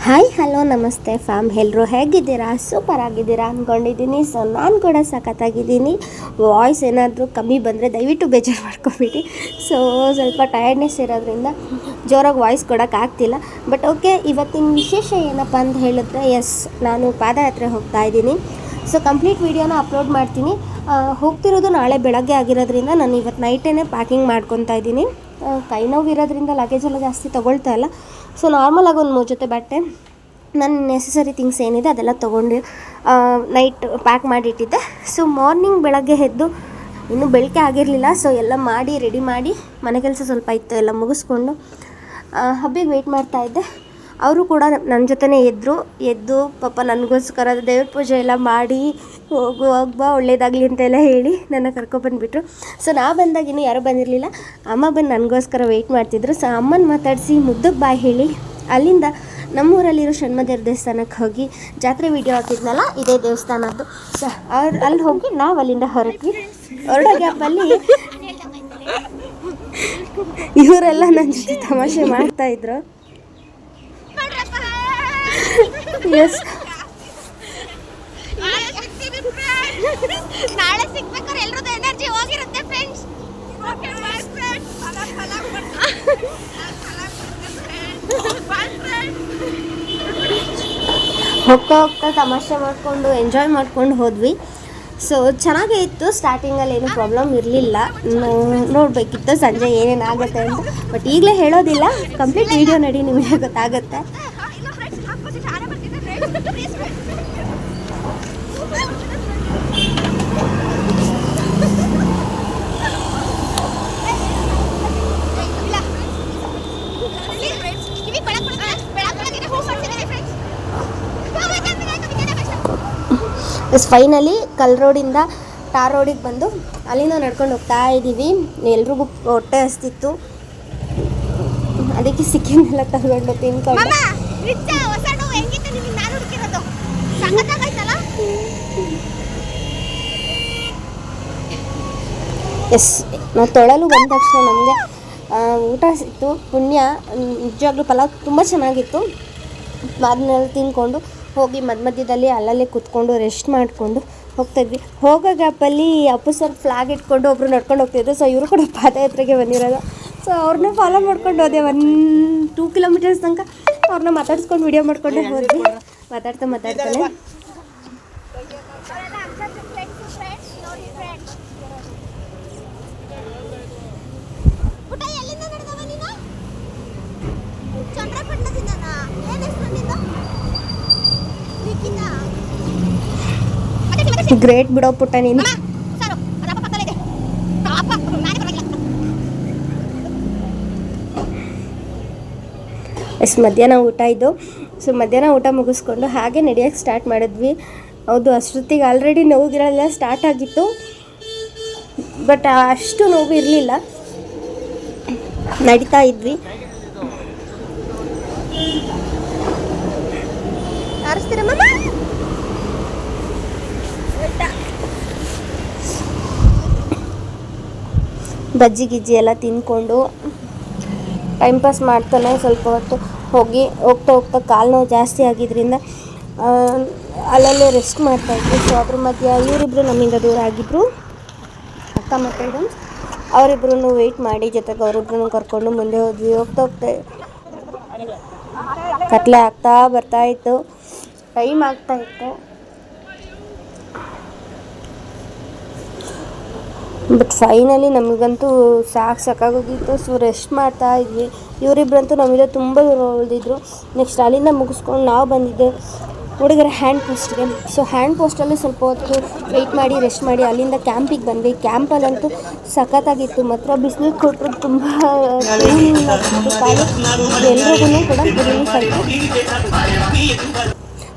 Hi hello ನಮಸ್ತೆ fam, ಎಲ್ಲರೂ ಹೇಗಿದ್ದೀರಾ? ಸೂಪರ್ ಆಗಿದ್ದೀರಾ ಅಂದ್ಕೊಂಡಿದ್ದೀನಿ. ಸೊ ನಾನು ಕೂಡ ಸಖತ್ತಾಗಿದ್ದೀನಿ. ವಾಯ್ಸ್ ಏನಾದರೂ ಕಮ್ಮಿ ಬಂದರೆ ದಯವಿಟ್ಟು ಬೇಜಾರು ಮಾಡ್ಕೊಬೇಡಿ. ಸೊ ಸ್ವಲ್ಪ ಟಯರ್ಡ್ನೆಸ್ ಇರೋದ್ರಿಂದ ಜೋರಾಗಿ ವಾಯ್ಸ್ ಕೊಡೋಕ್ಕಾಗ್ತಿಲ್ಲ. ಬಟ್ ಓಕೆ, ಇವತ್ತಿನ ವಿಶೇಷ ಏನಪ್ಪ ಅಂತ ಹೇಳಿದ್ರೆ, ನಾನು ಪಾದಯಾತ್ರೆ ಹೋಗ್ತಾ ಇದ್ದೀನಿ. ಸೊ ಕಂಪ್ಲೀಟ್ ವೀಡಿಯೋನ ಅಪ್ಲೋಡ್ ಮಾಡ್ತೀನಿ. ಹೋಗ್ತಿರೋದು ನಾಳೆ ಬೆಳಗ್ಗೆ ಆಗಿರೋದ್ರಿಂದ ನಾನು ಇವತ್ತು ನೈಟೇ ಪ್ಯಾಕಿಂಗ್ ಮಾಡ್ಕೊತಾ ಇದ್ದೀನಿ. ಕೈ ನೋವು ಇರೋದ್ರಿಂದ ಲಗೇಜ್ ಎಲ್ಲ ಜಾಸ್ತಿ ತೊಗೊಳ್ತಾ ಇಲ್ಲ. ಸೊ ನಾರ್ಮಲಾಗಿ ಒಂದು 3 ಜೊತೆ ಬಟ್ಟೆ, ನನ್ನ ನೆಸೆಸರಿ ಥಿಂಗ್ಸ್ ಏನಿದೆ ಅದೆಲ್ಲ ತೊಗೊಂಡು ನೈಟ್ ಪ್ಯಾಕ್ ಮಾಡಿಟ್ಟಿದ್ದೆ. ಸೊ ಮಾರ್ನಿಂಗ್ ಬೆಳಗ್ಗೆ ಎದ್ದು ಇನ್ನೂ ಬೆಳಗ್ಗೆ ಆಗಿರಲಿಲ್ಲ. ಸೊ ಎಲ್ಲ ಮಾಡಿ ರೆಡಿ ಮಾಡಿ, ಮನೆ ಕೆಲಸ ಸ್ವಲ್ಪ ಇತ್ತು, ಎಲ್ಲ ಮುಗಿಸ್ಕೊಂಡು ಹಬ್ಬಿಗೆ ವೆಯ್ಟ್ ಮಾಡ್ತಾಯಿದ್ದೆ. ಅವರು ಕೂಡ ನನ್ನ ಜೊತೆನೇ ಎದ್ದು ಪಾಪ ನನಗೋಸ್ಕರ ದೇವ್ರ ಪೂಜೆ ಎಲ್ಲ ಮಾಡಿ ಹೋಗುವಾಗ ಒಳ್ಳೇದಾಗಲಿ ಅಂತೆಲ್ಲ ಹೇಳಿ ನನ್ನ ಕರ್ಕೊಬಂದುಬಿಟ್ರು. ಸೊ ನಾ ಬಂದಾಗ ಇನ್ನೂ ಯಾರೂ ಬಂದಿರಲಿಲ್ಲ. ಅಮ್ಮ ಬಂದು ನನಗೋಸ್ಕರ ವೆಯ್ಟ್ ಮಾಡ್ತಿದ್ರು. ಸೊ ಅಮ್ಮನ ಮಾತಾಡಿಸಿ ಮುದ್ದಕ್ಕೆ ಬಾಯ್ ಹೇಳಿ ಅಲ್ಲಿಂದ ನಮ್ಮೂರಲ್ಲಿರೋ ಷಣ್ಮದೇವ್ರ ದೇವಸ್ಥಾನಕ್ಕೆ ಹೋಗಿ ಜಾತ್ರೆ ವೀಡಿಯೋ ಹಾಕಿದ್ನಲ್ಲ, ಇದೇ ದೇವಸ್ಥಾನದ್ದು. ಸೊ ಅಲ್ಲಿ ಹೋಗಿ ನಾವು ಅಲ್ಲಿಂದ ಹೊರಡೋ ಗ್ಯಾಪಲ್ಲಿ ಇವರೆಲ್ಲ ನನ್ನ ಜೊತೆ ತಮಾಷೆ ಮಾಡ್ತಾಯಿದ್ರು. ಎಸ್, ನಾಳೆ ಸಿಗ್ಬೇಕಾದ್ರೆ ಎಲ್ಲರದ್ದು ಎನರ್ಜಿ ಹೋಗಿರುತ್ತೆ ಫ್ರೆಂಡ್ಸ್. ಹೋಗ್ತಾ ತಮಾಷೆ ಮಾಡಿಕೊಂಡು ಎಂಜಾಯ್ ಮಾಡ್ಕೊಂಡು ಹೋದ್ವಿ. ಸೊ ಚೆನ್ನಾಗೇ ಇತ್ತು. ಸ್ಟಾರ್ಟಿಂಗಲ್ಲಿ ಏನು ಪ್ರಾಬ್ಲಮ್ ಇರಲಿಲ್ಲ. ನೋಡಬೇಕಿತ್ತು ಸಂಜೆ ಏನೇನಾಗುತ್ತೆ ಅಂತ. ಬಟ್ ಈಗಲೇ ಹೇಳೋದಿಲ್ಲ, ಕಂಪ್ಲೀಟ್ ವೀಡಿಯೋ ನೋಡಿ ನಿಮಗೆ ಗೊತ್ತಾಗುತ್ತೆ. ಫೈನಲಿ ಕಲ್ ರೋಡಿಂದ ಟಾರ್ ರೋಡಿಗೆ ಬಂದು ಅಲ್ಲಿಂದ ನಡ್ಕೊಂಡು ಹೋಗ್ತಾ ಇದ್ದೀವಿ. ಎಲ್ರಿಗೂ ಹೊಟ್ಟೆ ಹಸ್ತಿತ್ತು, ಅದಕ್ಕೆ ಸಿಕ್ಕಿನೆಲ್ಲ ತಗೊಂಡು ತಿನ್ಕೊಂಡು. ಎಸ್, ನಾವು ತೊಳಲು ಬಂದ ತಕ್ಷಣ ನಮಗೆ ಊಟ ಸಿಕ್ತು. ಪುಣ್ಯ, ನಿಜವಾಗ್ಲೂ ಪಲಾವ್ ತುಂಬ ಚೆನ್ನಾಗಿತ್ತು. ಅದನ್ನೆಲ್ಲ ತಿನ್ಕೊಂಡು ಹೋಗಿ ಮಧ್ಯದಲ್ಲಿ ಅಲ್ಲಲ್ಲೇ ಕೂತ್ಕೊಂಡು ರೆಸ್ಟ್ ಮಾಡಿಕೊಂಡು ಹೋಗ್ತಾಯಿದ್ವಿ. ಹೋಗೋ ಗ್ಯಾಪಲ್ಲಿ ಅಪ್ಪು ಸರ್ ಫ್ಲಾಗ್ ಇಟ್ಕೊಂಡು ಒಬ್ಬರು ನಡ್ಕೊಂಡು ಹೋಗ್ತಿದ್ರು. ಸೊ ಇವರು ಕೂಡ ಪಾದಯಾತ್ರೆಗೆ ಬಂದಿರೋದು. ಸೊ ಅವ್ರನ್ನ ಫಾಲೋ ಮಾಡ್ಕೊಂಡು ಹೋದೆ 1-2 ಕಿಲೋಮೀಟರ್ಸ್ ತನಕ. ಅವ್ರನ್ನ ಮಾತಾಡ್ಸ್ಕೊಂಡು ವಿಡಿಯೋ ಮಾಡ್ಕೊಂಡೆ ಹೋದ್ವಿ. ಮಾತಾಡ್ತಾನೆ ಗ್ರೇಟ್ ಬಿಡೋ ಪುಟ್ಟ ನೀನು. ಎಸ್, ಮಧ್ಯಾಹ್ನ ಊಟ ಇದು. ಸೊ ಮಧ್ಯಾಹ್ನ ಊಟ ಮುಗಿಸ್ಕೊಂಡು ಹಾಗೆ ನಡೆಯೋಕ್ಕೆ ಸ್ಟಾರ್ಟ್ ಮಾಡಿದ್ವಿ. ಹೌದು, ಅಷ್ಟೊತ್ತಿಗೆ ಆಲ್ರೆಡಿ ನೋವುಗಿರೆಲ್ಲ ಸ್ಟಾರ್ಟ್ ಆಗಿತ್ತು. ಬಟ್ ಅಷ್ಟು ನೋವು ಇರಲಿಲ್ಲ, ನಡೀತಾ ಇದ್ವಿ. ಬಜ್ಜಿ ಗಿಜ್ಜಿ ಎಲ್ಲ ತಿಂದ್ಕೊಂಡು ಟೈಮ್ ಪಾಸ್ ಮಾಡ್ತಾನೆ ಸ್ವಲ್ಪ ಹೊತ್ತು ಹೋಗ್ತಾ ಕಾಲು ನೋವು ಜಾಸ್ತಿ ಆಗಿದ್ದರಿಂದ ಅಲ್ಲಲ್ಲೇ ರೆಸ್ಟ್ ಮಾಡ್ತಾಯಿದ್ವಿ. ಸೊ ಅದ್ರ ಮಧ್ಯೆ ಇವರಿಬ್ಬರು ನಮ್ಮಿಂದ ದೂರ ಆಗಿದ್ದರು, ಅಕ್ಕ ಮತ್ತು ಅವರಿಬ್ಬರೂ ವೆಯ್ಟ್ ಮಾಡಿ ಜೊತೆಗೆ ಅವರಿಬ್ಬರೂ ಕರ್ಕೊಂಡು ಮುಂದೆ ಹೋದ್ವಿ. ಹೋಗ್ತಾ ಕತ್ಲೆ ಆಗ್ತಾ ಬರ್ತಾಯಿತ್ತು, ಟೈಮ್ ಆಗ್ತಾಯಿತ್ತು. ಬಟ್ ಫೈನಲಿ ನಮಗಂತೂ ಸಾಕಾಗೋಗಿತ್ತು. ಸೊ ರೆಸ್ಟ್ ಮಾಡ್ತಾ ಇದ್ವಿ. ಇವರಿಬ್ಬರಂತೂ ನಮ್ಮಿಂದ ತುಂಬ ದೂರ ಉಳಿದಿದ್ರು. ನೆಕ್ಸ್ಟ್ ಅಲ್ಲಿಂದ ಮುಗಿಸ್ಕೊಂಡು ನಾವು ಬಂದಿದ್ದೆ ಹುಡುಗರ ಹ್ಯಾಂಡ್ ಪೋಸ್ಟ್ಗೆ. ಸೊ ಹ್ಯಾಂಡ್ ಪೋಸ್ಟಲ್ಲಿ ಸ್ವಲ್ಪ ಹೊತ್ತು ವೆಯ್ಟ್ ಮಾಡಿ ರೆಸ್ಟ್ ಮಾಡಿ ಅಲ್ಲಿಂದ ಕ್ಯಾಂಪಿಗೆ ಬಂದ್ವಿ. ಕ್ಯಾಂಪಲ್ಲಂತೂ ಸಖತ್ತಾಗಿತ್ತು. ಮಾತ್ರ ಬಿಸಿಲು ಕೊಟ್ಟರು ತುಂಬ ಎಲ್ರಿಗೂ ಕೂಡ ರಿಲೀಫ್ ಆಯಿತು.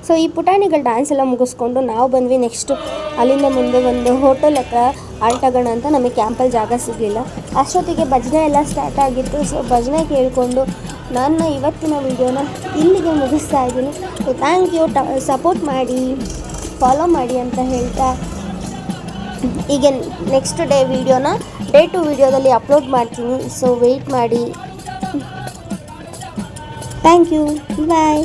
ಸೊ ಈ ಪುಟಾಣಿಗಳ ಡ್ಯಾನ್ಸ್ ಎಲ್ಲ ಮುಗಿಸ್ಕೊಂಡು ನಾವು ಬಂದ್ವಿ. ನೆಕ್ಸ್ಟು ಅಲ್ಲಿಂದ ಮುಂದೆ ಒಂದು ಹೋಟೆಲ್ ಹತ್ರ ಆಲ್ಟಾಗೋಣ ಅಂತ. ನಮಗೆ ಕ್ಯಾಂಪಲ್ಲಿ ಜಾಗ ಸಿಗಲಿಲ್ಲ. ಅಷ್ಟೊತ್ತಿಗೆ ಭಜನೆ ಎಲ್ಲ ಸ್ಟಾರ್ಟ್ ಆಗಿತ್ತು. ಸೊ ಭಜನೆ ಕೇಳಿಕೊಂಡು ನನ್ನ ಇವತ್ತಿನ ವೀಡಿಯೋನ ಇಲ್ಲಿಗೆ ಮುಗಿಸ್ತಾ ಇದ್ದೀನಿ. ಸೊ ಥ್ಯಾಂಕ್ ಯು, ಸಪೋರ್ಟ್ ಮಾಡಿ, ಫಾಲೋ ಮಾಡಿ ಅಂತ ಹೇಳ್ತಾ ಈಗ ನೆಕ್ಸ್ಟ್ ಡೇ ವೀಡಿಯೋನ ಡೇ 2 ವೀಡಿಯೋದಲ್ಲಿ ಅಪ್ಲೋಡ್ ಮಾಡ್ತೀನಿ. ಸೊ ವೆಯ್ಟ್ ಮಾಡಿ. Thank you, bye.